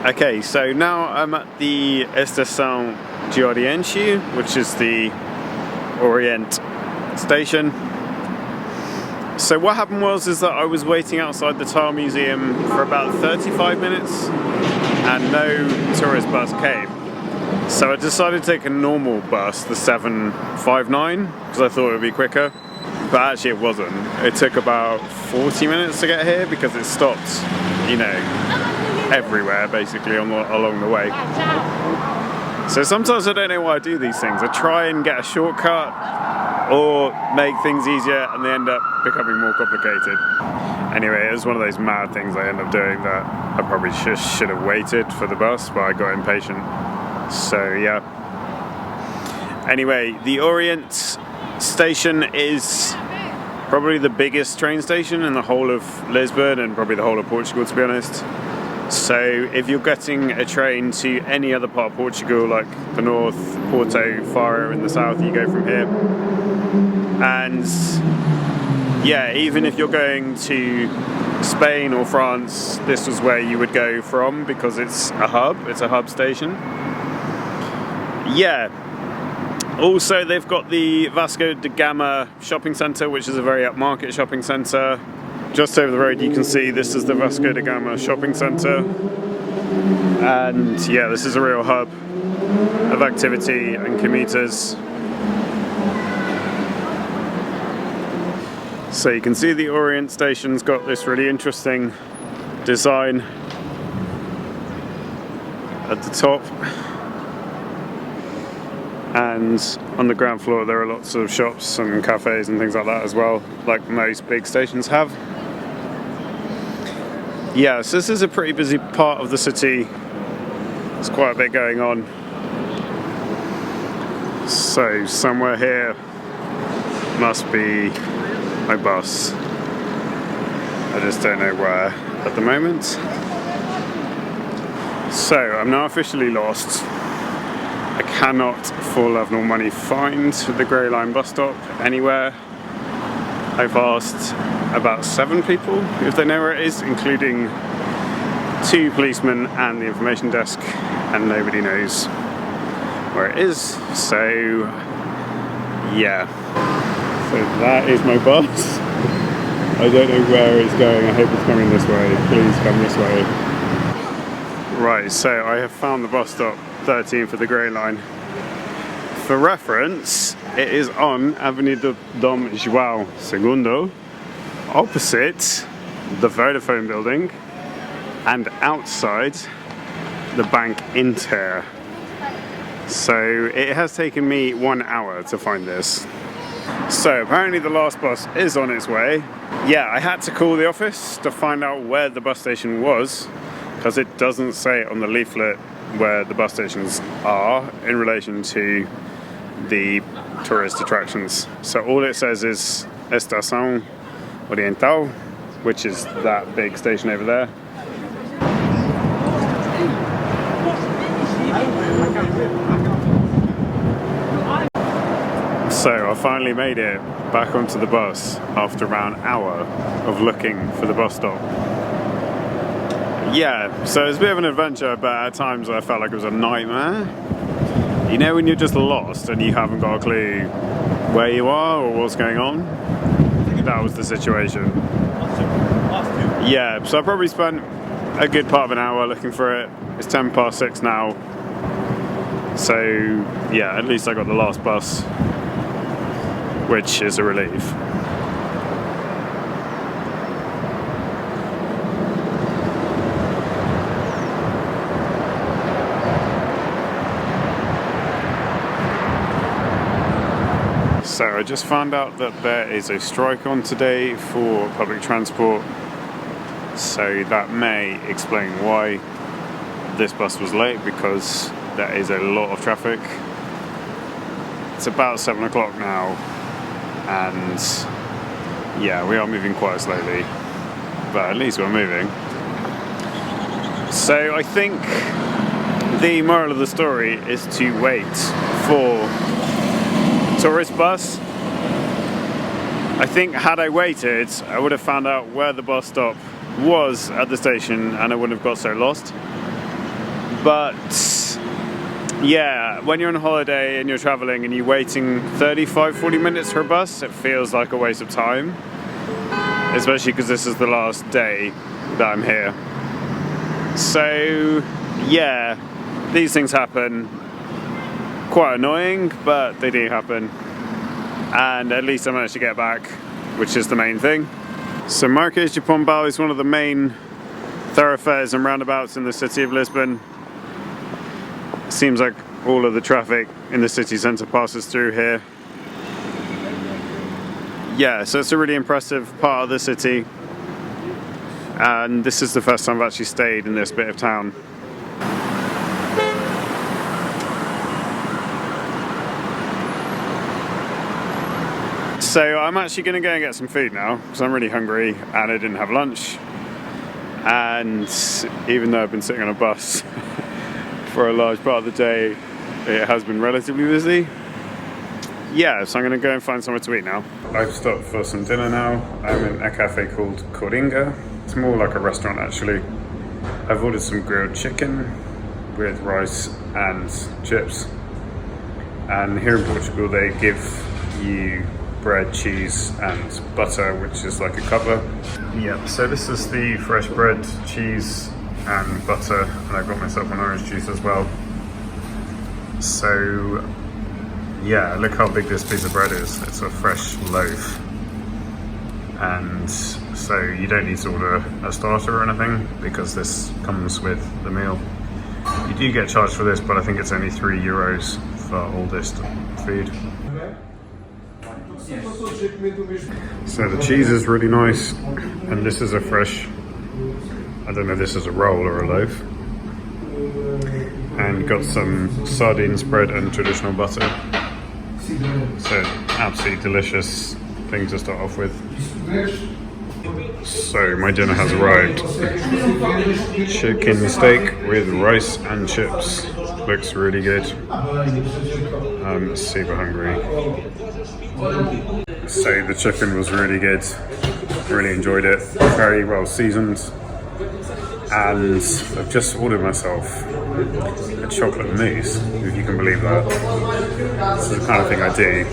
Okay, so now I'm at the Estação de Oriente, which is the Orient station. So what happened is that I was waiting outside the Tile Museum for about 35 minutes and no tourist bus came. So I decided to take a normal bus, the 759, because I thought it would be quicker. But actually it wasn't. It took about 40 minutes to get here because it stopped, you know, everywhere basically along the way. So sometimes I don't know why I do these things. I try and get a shortcut or make things easier and they end up becoming more complicated. Anyway, it was one of those mad things I end up doing that I probably should have waited for the bus, but I got impatient. So yeah. Anyway, the Orient station is probably the biggest train station in the whole of Lisbon and probably the whole of Portugal, to be honest. So if you're getting a train to any other part of Portugal, like the north, Porto, Faro in the south, you go from here. And yeah, even if you're going to Spain or France, this was where you would go from because it's a hub station. Yeah. Also, they've got the Vasco da Gama shopping centre, which is a very upmarket shopping centre. Just over the road you can see this is the Vasco da Gama shopping centre. And yeah, this is a real hub of activity and commuters. So you can see the Orient station's got this really interesting design at the top. And on the ground floor there are lots of shops and cafes and things like that as well, like most big stations have. Yeah, so this is a pretty busy part of the city. There's quite a bit going on. So somewhere here must be my bus. I just don't know where at the moment. So I'm now officially lost. I cannot, for love nor money, find the Grey Line bus stop anywhere. I've asked about 7 people if they know where it is, including 2 policemen and the information desk, and nobody knows where it is. So yeah. So that is my bus. I don't know where it's going. I hope it's coming this way. Please come this way. Right, so I have found the bus stop 13 for the Grey Line. For reference, it is on Avenida Dom João II, opposite the Vodafone building and outside the Bank Inter. So it has taken me 1 hour to find this. So apparently the last bus is on its way. Yeah, I had to call the office to find out where the bus station was, because it doesn't say on the leaflet where the bus stations are in relation to the tourist attractions. So all it says is Estação Oriental, which is that big station over there. So I finally made it back onto the bus after around an hour of looking for the bus stop. Yeah, so it's a bit of an adventure, but at times I felt like it was a nightmare. You know when you're just lost and you haven't got a clue where you are or what's going on? That was the situation. Yeah, so I probably spent a good part of an hour looking for it. It's 6:10 now. So yeah, at least I got the last bus, which is a relief. So I just found out that there is a strike on today for public transport, so that may explain why this bus was late, because there is a lot of traffic. It's about 7 o'clock now, and yeah, we are moving quite slowly, but at least we're moving. So I think the moral of the story is to wait for tourist bus. I think had I waited, I would have found out where the bus stop was at the station and I wouldn't have got so lost. But yeah, when you're on holiday and you're traveling and you're waiting 35-40 minutes for a bus, it feels like a waste of time, especially because this is the last day that I'm here. So yeah, these things happen. Quite annoying, but they do happen, and at least I managed to get back, which is the main thing. So Marquês de Pombal is one of the main thoroughfares and roundabouts in the city of Lisbon. It seems like all of the traffic in the city centre passes through here. Yeah, so it's a really impressive part of the city, and this is the first time I've actually stayed in this bit of town. So I'm actually going to go and get some food now because I'm really hungry and I didn't have lunch, and even though I've been sitting on a bus for a large part of the day, it has been relatively busy. Yeah, so I'm going to go and find somewhere to eat now. I've stopped for some dinner now. I'm in a cafe called Coringa. It's more like a restaurant actually. I've ordered some grilled chicken with rice and chips, and here in Portugal they give you bread, cheese and butter, which is like a cover. Yep, so this is the fresh bread, cheese and butter, and I got myself an orange juice as well. So yeah, look how big this piece of bread is. It's a fresh loaf, and so you don't need to order a starter or anything because this comes with the meal. You do get charged for this, but I think it's only €3 for all this food. So the cheese is really nice, and this is a fresh, I don't know if this is a roll or a loaf, and got some sardine spread and traditional butter. So absolutely delicious thing to start off with. So my dinner has arrived. Chicken steak with rice and chips. Looks really good. I'm super hungry. So the chicken was really good. Really enjoyed it. Very well seasoned. And I've just ordered myself a chocolate mousse, if you can believe that. This is the kind of thing I do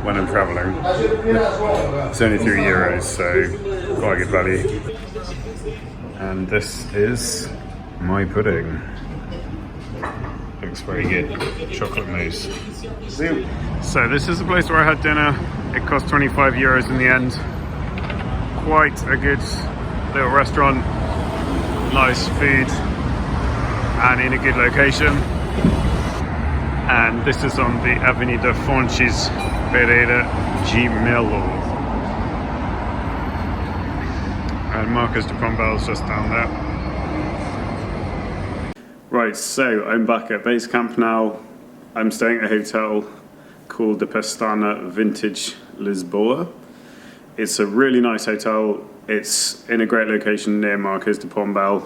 when I'm travelling. It's only €3, so quite good value. And this is my pudding. Looks very good. Chocolate mousse. So this is the place where I had dinner. It cost €25 in the end. Quite a good little restaurant. Nice food and in a good location. And this is on the Avenida Fontes Pereira de Melo. And Marquês de Pombal is just down there. Right, so I'm back at base camp now. I'm staying at a hotel called the Pestana Vintage Lisboa. It's a really nice hotel. It's in a great location near Marquês de Pombal,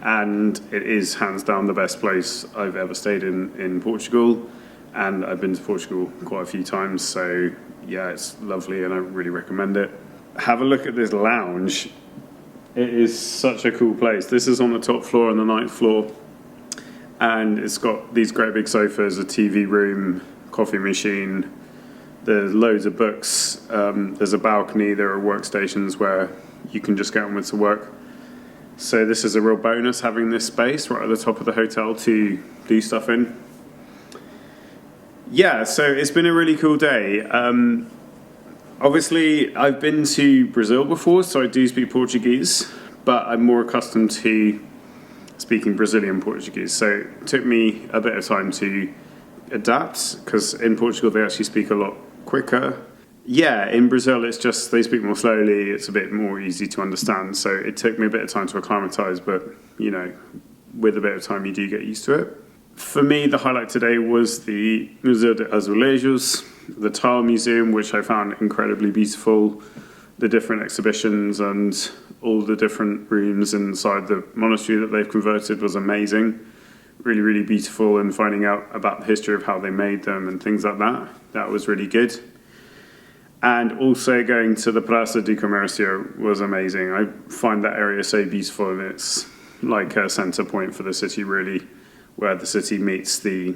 and it is hands down the best place I've ever stayed in Portugal, and I've been to Portugal quite a few times, so yeah, it's lovely and I really recommend it. Have a look at this lounge. It is such a cool place. This is on the top floor and the ninth floor, and it's got these great big sofas, a TV room, coffee machine. There's loads of books, there's a balcony, there are workstations where you can just get on with the work. So this is a real bonus, having this space right at the top of the hotel to do stuff in. Yeah, so it's been a really cool day. Obviously, I've been to Brazil before, so I do speak Portuguese, but I'm more accustomed to speaking Brazilian Portuguese. So it took me a bit of time to adapt, because in Portugal they actually speak a lot quicker. Yeah, in Brazil it's just they speak more slowly, it's a bit more easy to understand, so it took me a bit of time to acclimatise, but you know, with a bit of time you do get used to it. For me, the highlight today was the Museu de Azulejos, the tile museum, which I found incredibly beautiful. The different exhibitions and all the different rooms inside the monastery that they've converted was amazing. Really, really beautiful, and finding out about the history of how they made them and things like that. That was really good. And also going to the Praça do Comércio was amazing. I find that area so beautiful, and it's like a centre point for the city, really, where the city meets the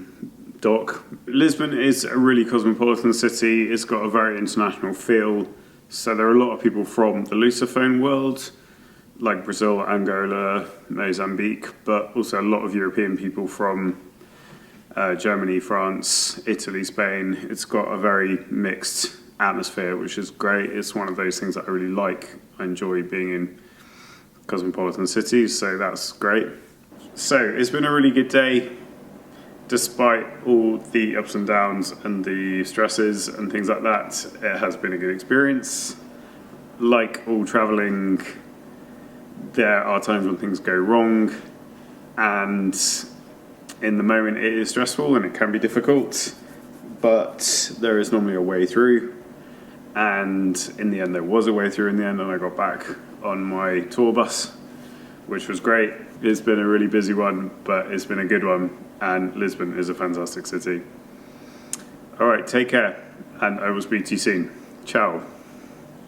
dock. Lisbon is a really cosmopolitan city. It's got a very international feel. So there are a lot of people from the Lusophone world, like Brazil, Angola, Mozambique, but also a lot of European people from Germany, France, Italy, Spain. It's got a very mixed atmosphere, which is great. It's one of those things that I really like. I enjoy being in cosmopolitan cities, so that's great. So it's been a really good day, despite all the ups and downs and the stresses and things like that. It has been a good experience. Like all traveling, there are times when things go wrong, and in the moment it is stressful and it can be difficult, but there is normally a way through. And in the end, there was a way through in the end, and I got back on my tour bus, which was great. It's been a really busy one, but it's been a good one, and Lisbon is a fantastic city. All right, take care, and I will speak to you soon. Ciao.